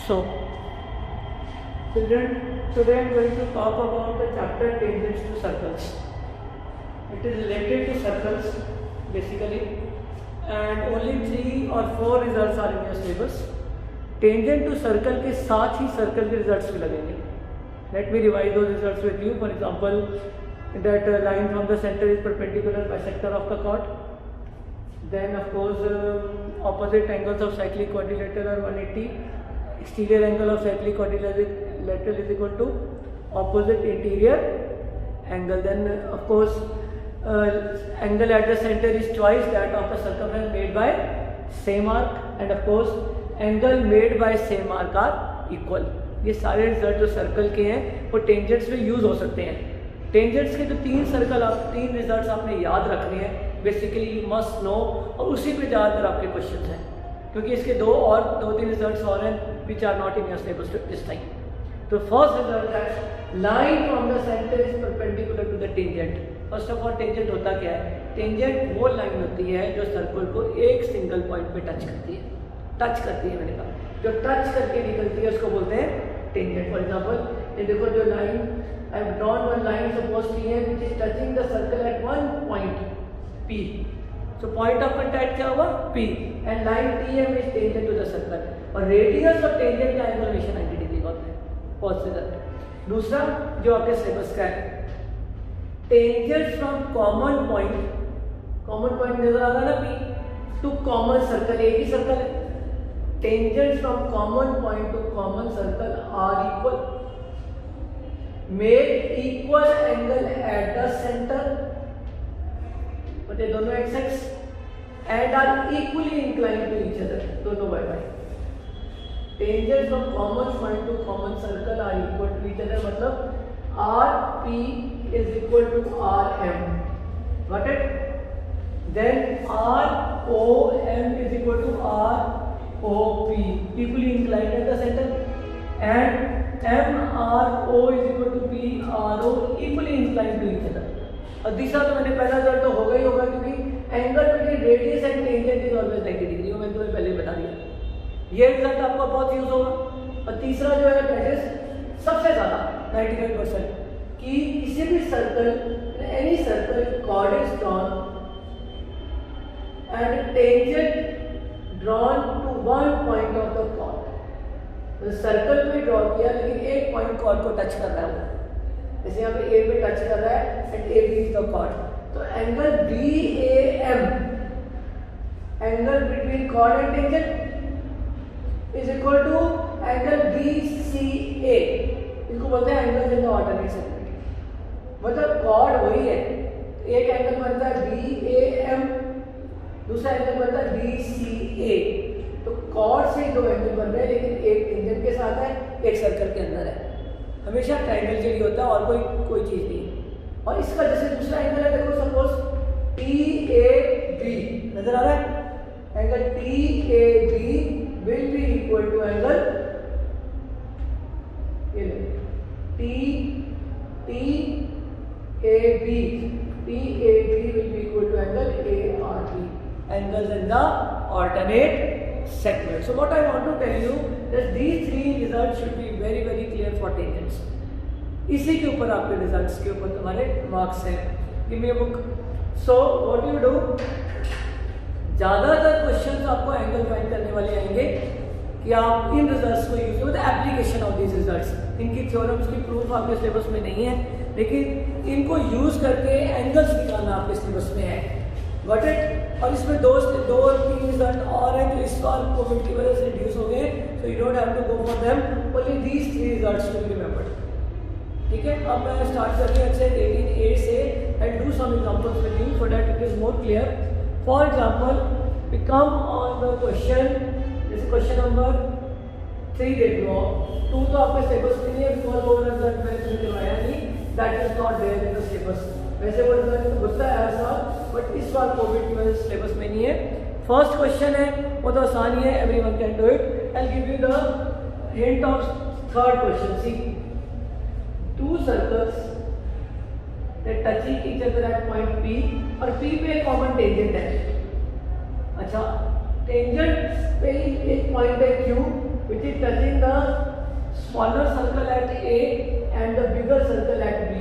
So, children, today I am going to talk about the chapter tangents to circles. It is related to circles basically, and only 3 or 4 results are in your syllabus. Tangent to circle के साथ ही circle के results भी लगेंगे. Let me revise those results with you. For example, that line from the center is perpendicular bisector of the chord. Then of course opposite angles of cyclic quadrilateral are 180. Exterior angle of cyclic quadrilateral is equal to opposite interior angle. Then of course angle at the center is twice that of the circumference made by same arc, and of course angle made by same arc are equal. ये सारे result जो circle के हैं वो tangents में use हो सकते हैं. टेंजेंट्स के तो 3 रिजल्ट्स आपने याद रखने हैं बेसिकली, यू मस्ट नो, और उसी पे ज़्यादातर आपके क्वेश्चन हैं, क्योंकि इसके 2-3 रिजल्ट्स और हैं which are not in your syllabus this time. तो फर्स्ट रिजल्ट है line from the centre is perpendicular to the tangent. First of all tangent होता क्या है? टेंजेंट वो लाइन होती है जो सर्कल को एक सिंगल पॉइंट पे टच करती है. मैंने कहा जो टच करके निकलती है उसको बोलते हैं टेंजेंट. फॉर एग्जांपल ये देखो, जो line I have drawn one line suppose T है which is touching the circle at one point P. So point of contact क्या हुआ? P. And line TM is tangent to the circle. और radius और tangent का angle हमेशा 90 degree का होता है. First result. दूसरा जो आपके सिलेबस का है, टेंजेंट फ्रॉम कॉमन पॉइंट नजर आ रहा है ना P टू कॉमन सर्कल, एक ही सर्कल है. Tangent from common point to common circle are equal, make equal angle at the centre, दोनों x and are equally inclined to each other, दोनों y. Tangent from common point to common circle are equal to each other, मतलब R P is equal to R M. Got it? Then R O M is equal to R O P, equally inclined at the centre, and M R O is equal to P R O, equally inclined to each other. और तीसरा तो मैंने पहला result तो होगा ही होगा, क्योंकि angle between radius and tangent is always 90 degree, मैंने तुम्हें पहले बता दिया. ये रिजल्ट आपको बहुत यूज होगा. और तीसरा जो है दैट इज सबसे ज्यादा 95% कि किसी भी circle, any circle chord is drawn and tangent drawn to one point of the chord. Circle में ड्रॉ किया लेकिन एक पॉइंट कॉर्ड को टच कर रहा है वो, जैसे यहाँ पे ए पे टच कर रहा है and A B is the chord, तो angle B A M, angle between chord and tangent is equal to angle B C A. इसको बोलते हैं angle in the alternate segment. मतलब कॉर्ड वही है, एक एंगल बनता है बी ए एम, दूसरा एंगल बनता है बी सी ए. तो कॉर्ड से 2 एंगल बन रहे हैं, लेकिन एक टेंजेंट के साथ है, एक सर्कल के अंदर है. हमेशा ट्रायंगल के लिए होता है और कोई चीज नहीं. और इसका जैसे दूसरा एंगल है, देखो सपोज टी ए बी नजर आ रहा है, angle T A B will be equal to angle T A B will be equal to angle A R B, angles in the alternate segment. So what I want to tell you that these 3 results should be very very clear for tangents. इसी के ऊपर आपके results के ऊपर तुम्हारे marks हैं. Give me a book. So what you do, ज़्यादातर questions आपको एंगल फाइंड करने वाले आएंगे कि आप इन रिजल्ट्स को यूज करो. एप्लीकेशन ऑफ दीज रिजल्ट्स, इनकी थ्योरम्स की प्रूफ आपके सिलेबस में नहीं है, लेकिन इनको यूज करके एंगल्स निकालना आपके सिलेबस में है. Got it? और इसमें 2-3 रिजल्ट और हैं जो इस बार कोविड की वजह से रिड्यूस हो गए, so you don't have to go for them, only these 3 results to be remembered. ठीक है, अब मैं स्टार्ट करके एक्सरसाइज 18A से and do some examples with you so that it is more clear. For example we come on the question, this question number 3 देख लो. 2 तो आपके syllabus में नहीं है, बिकॉज वो रिजल्ट मैंने करवाया नहीं, that is not there in the syllabus. वैसे वो रिजल्ट तो होता है हर साल, बट इस बार कोविड की वजह से सिलेबस में नहीं है. फर्स्ट क्वेश्चन है, वो तो आसान ही है, everyone can do it. I give you the hint of third question. See 2 circles that touching each other at point P, और P पे कॉमन टेंजेंट है. अच्छा, टेंजेंट पे एक पॉइंट है Q which is touching the smaller circle at A and the bigger circle at B.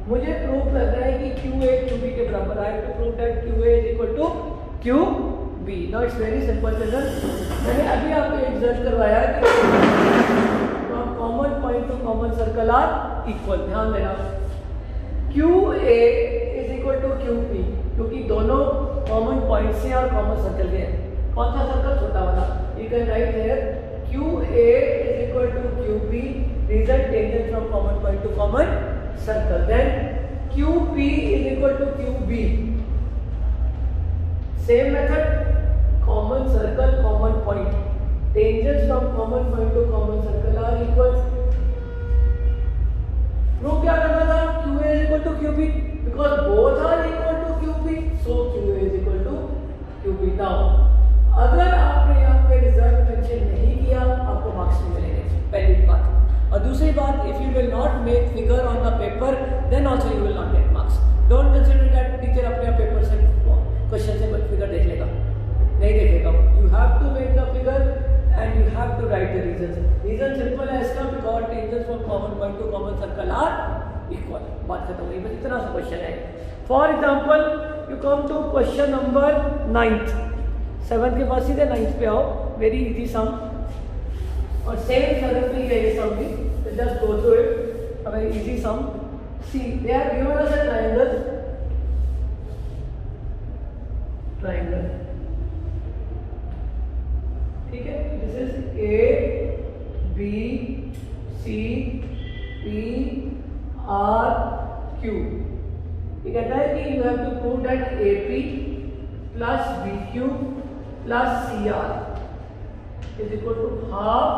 मुझे proof करना है कि QA QB के बराबर है, to prove that QA is equal to QB. Now it's very simple children. मैंने अभी आपको एक रिजल्ट करवाया कि from common point to common circle are equal. ध्यान देना, QA is equal to QB क्योंकि दोनों कॉमन पॉइंट से और कॉमन सर्कल के हैं. कौन सा सर्कल? छोटा वाला. You can write here QA is equal to QB, result tangent from common point to common circle. Then QP is equal to QB. Same method, common circle, common point. Tangents from common point to common circle are equal. Proof क्या करना था? QA is equal to QB because both are equal to QB. So QA is equal to QB. Now अगर आपने यहाँ पे result mention नहीं किया आपको मार्क्स नहीं मिलेंगे, पहली बात. और दूसरी बात, if you will not make figure on the paper then also you will not get marks. Don't consider that teacher अपने पेपर से क्वेश्चन से फिगर देख लेगा, नहीं देखेगा. You have to make the figure and you have to write the reasons. Reason simple है इसका, because tangents from common point to common circle are equal. बात खत्म हुई. बस इतना सा क्वेश्चन है. For example you come to question number 9th. 7th के बाद सीधे 9th पे आओ. वेरी इजी सम और सेम 7th में ये सम भी. Just go through it. A very easy sum. See they are given us a triangle. ठीक है. This is A B C P R Q. ये कहता है कि you have to prove that A P plus B Q plus CR is equal to half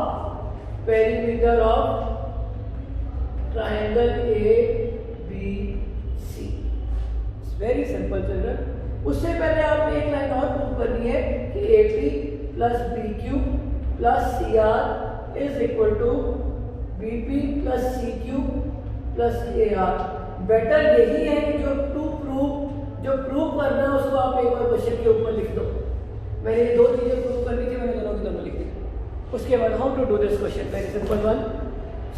perimeter of triangle ABC. It's very simple children. उससे पहले आपने एक line और prove करनी है कि AP plus BQ plus CR is equal to BP plus CQ plus AR. Better यही है कि जो प्रूव करना है उसको आप एक बार क्वेश्चन के ऊपर लिख दो. मैंने ये दो चीजें प्रूव करनी थी, मैंने दोनों की दोनों लिख दी. उसके बाद how to do this question, very simple one.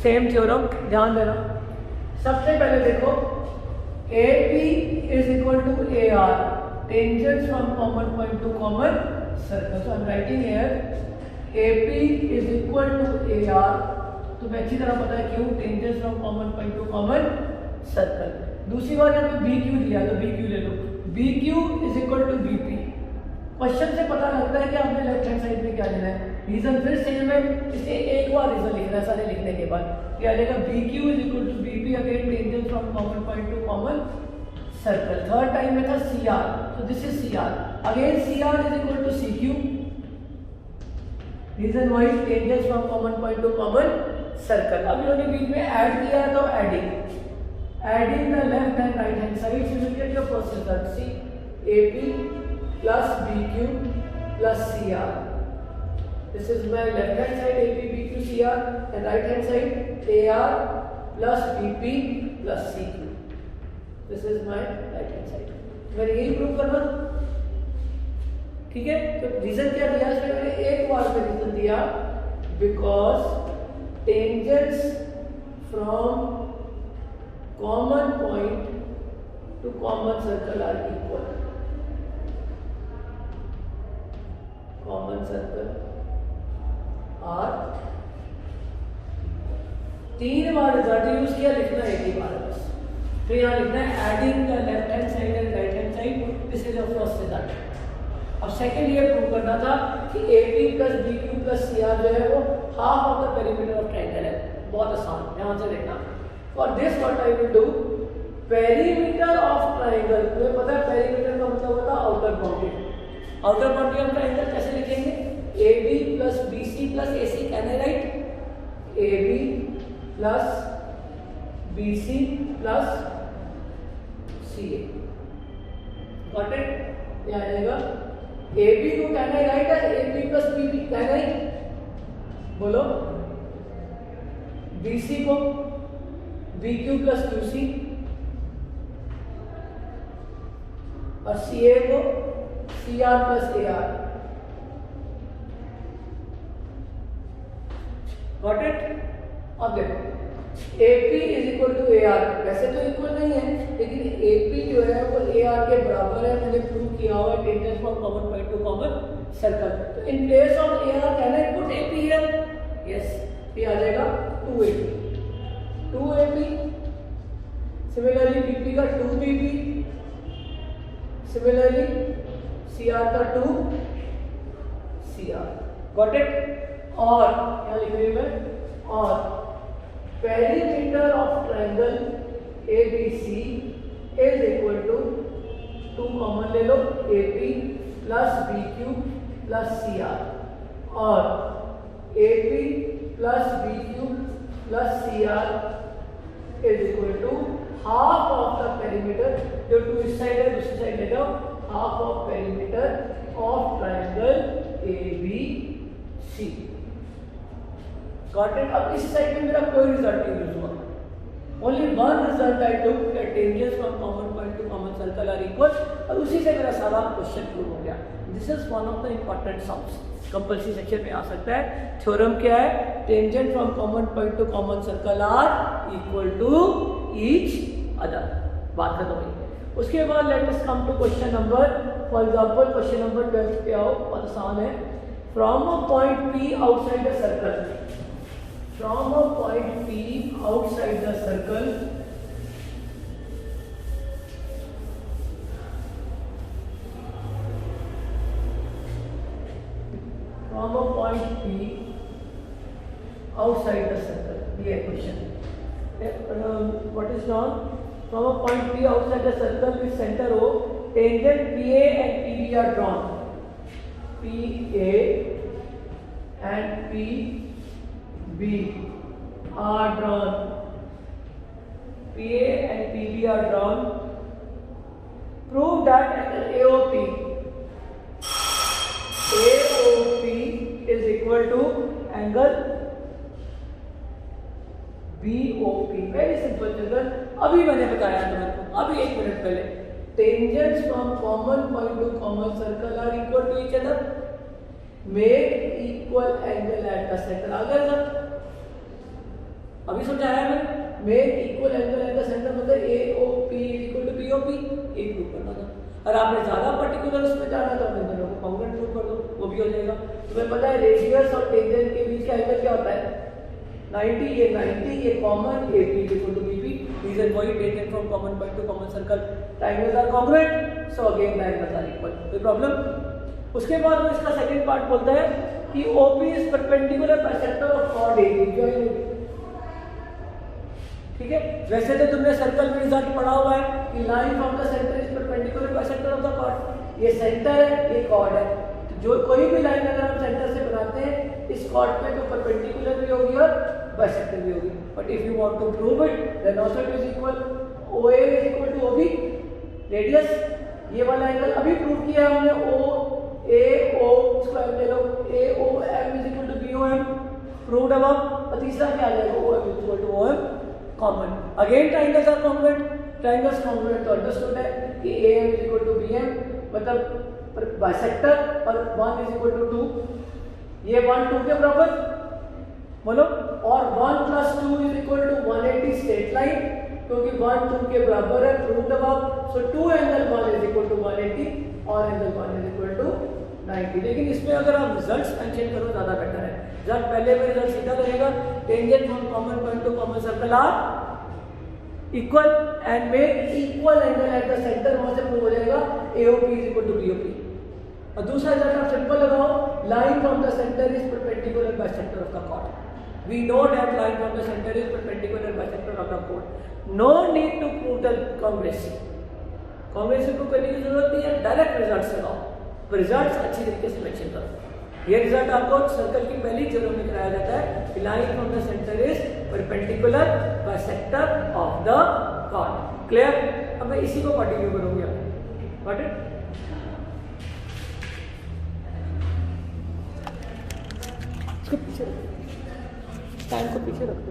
Same theorem, ध्यान देना. सबसे पहले देखो AP is equal to AR, tangents from common point to common circle. So I am writing here AP is equal to AR. तुम्हें अच्छी तरह पता है क्यों, tangents from common point to common circle. दूसरी बात यहाँ पे BQ दिया तो BQ ले लो. BQ is equal to BP. Question से पता लगता है कि आपने लेफ्ट हैंड साइड में क्या लेना है. रीजन फिर सेम है, इसलिए एक बार रीजन लिखना है. सारे लिखने के बाद क्या आएगा? BQ is equal to BP, again tangent from common point to common circle. Third time में था CR, so this is CR. Again CR is equal to CQ. Reason wise tangent from common point to common circle. अब इन्होंने बीच में add किया तो adding the left and right hand side, you will get your first result. See AP plus BQ plus CR. This is my left hand side AP BQ CR and right hand side AR plus BP plus CQ. This is my right hand side. मैंने यही prove करना. ठीक है. तो reason क्या दिया इसमें? मैंने एक बार में रीजन दिया because tangents from common point to common circle are equal. Common circle are 3 bar result use किया, लिखना एक ही बार बस. फिर यहाँ लिखना है adding the left hand side and right hand side. This is your first result. अब सेकंड ये प्रूव करना था कि AP plus BQ plus CR जो है वो half of the perimeter of triangle है. बहुत आसान, ध्यान से देखना. For this what I will do, perimeter of triangle. तुम्हें पता है पेरीमीटर का मतलब होता है outer boundary. Outer boundary of triangle कैसे लिखेंगे? AB plus BC plus AC. Can I write AB plus BC plus CA. Got it? क्या आएगा? AB को can I write as AB plus BB. Can I? बोलो. BC को BQ plus QC और CA को CR plus AR. Got it? अब देखो AP is equal to AR, वैसे तो इक्वल नहीं है लेकिन AP जो है वो AR के बराबर है, मैंने प्रूव किया हुआ है tangent from common point to common circle. तो in place of AR can I put AP here? Yes, ये आ जाएगा 2AP। सिमिलरली BP का 2BP, सिमिलरली CR का 2CR, गॉट इट? और यहाँ लिख रही हूँ मैं, और perimeter of triangle ABC is equal to 2 common ले लो AP plus BQ plus CR, और AP plus BQ plus CR is equal to half of the perimeter, जो 2 इस साइड है दूसरी साइड ले जाओ, half of perimeter of triangle ABC, got it? अब इस साइड में मेरा कोई रिजल्ट नहीं यूज हुआ, only one result I took that tangents from common point to common circle are equal, और उसी से मेरा सारा क्वेश्चन प्रूव हो गया। This is one of the important sums, compulsory section में आ सकता है। थ्योरम क्या है? Tangent from common point to common circle are equal to each other, बात खत्म हुई। उसके बाद let us come to question number, for example question number 12 पे आओ, बहुत आसान है। From a point P outside the circle, from a point P outside the circle, from a point P outside the circle, ये question, what is known? From a point P outside the circle with center O, tangent PA and PB are drawn, PA and PB are drawn, PA and PB are drawn. Prove that angle AOP is equal to angle BOP. Very simple children, अभी मैंने बताया था मेरे को, अभी 1 minute पहले, tangents from common point to common circle are equal to each other, make equal angle at the centre. आ गया सर? अभी समझाया मैंने, make equal angle at the centre मतलब AOP इक्वल टू BOP, एक प्रूव करना था। और आपने ज्यादा पर्टिकुलर उसमें जाना था, मैं दोनों को कॉन्ग्रुएंट प्रूव कर दो, वो भी हो जाएगा। तुम्हें पता है रेडियस और टेंजेंट के बीच का एंगल क्या होता है? 90, ये 90, ये common, AP equal to BP, reason वही, tangent from common point to common circle, triangles are congruent, so again triangles are equal, कोई प्रॉब्लम? उसके बाद वो इसका सेकंड पार्ट बोलता है कि OP is perpendicular bisector of chord AB, ठीक है? वैसे तो तुमने सर्कल में रिजल्ट पढ़ा हुआ है कि line from the centre is perpendicular bisector of the chord, ये सेंटर है, ये कॉर्ड है, तो जो कोई भी लाइन अगर हम सेंटर से बनाते हैं इस कॉर्ड पे तो परपेंडिकुलर भी होगी और बाइसेक्टर भी होगी। But if you want to prove it then also it is equal, OA is equal to OB, radius, ये वाला एंगल अभी प्रूव किया है हमने, AO स्क्वायर ले लो, AOM is equal to BOM, proved अब। और तीसरा क्या आ जाएगा? OM is equal to OM common. Again triangles are congruent, triangles congruent तो अंडरस्टूड है कि AM is equal to BM, मतलब बाइसेक्टर, और 1 इज इक्वल टू 2, ये 1 2 के बराबर बोलो, और 1 plus 2 is equal to 180 straight line, क्योंकि 1 2 के बराबर है, प्रूव्ड अब। So 2 angle 1 is equal to 180 और एंगल 1 इज इक्वल टू 90। लेकिन इसमें अगर आप रिजल्ट्स मेंशन करो ज्यादा बेटर है, जब पहले में रिजल्ट सीधा रहेगा, tangent from common point to common circle are equal and make equal angle at the center, वहां से प्रूव हो जाएगा AOP is equal to BOP। और दूसरा रिजल्ट आप सिंपल लगाओ, line from the centre is perpendicular bisector of the chord, we know that line from the centre is perpendicular bisector of the chord, no need to prove the congruency, congruency prove करने की जरूरत नहीं है, direct results लगाओ, results अच्छी तरीके से mention करो। ये रिजल्ट आपको सर्कल की पहली थ्योरम में कराया जाता है, line from the centre is perpendicular bisector of the chord, clear? अब मैं इसी को कंटिन्यू करूंगी, गॉट इट? इसको पीछे रखो, टाइम को पीछे रखो।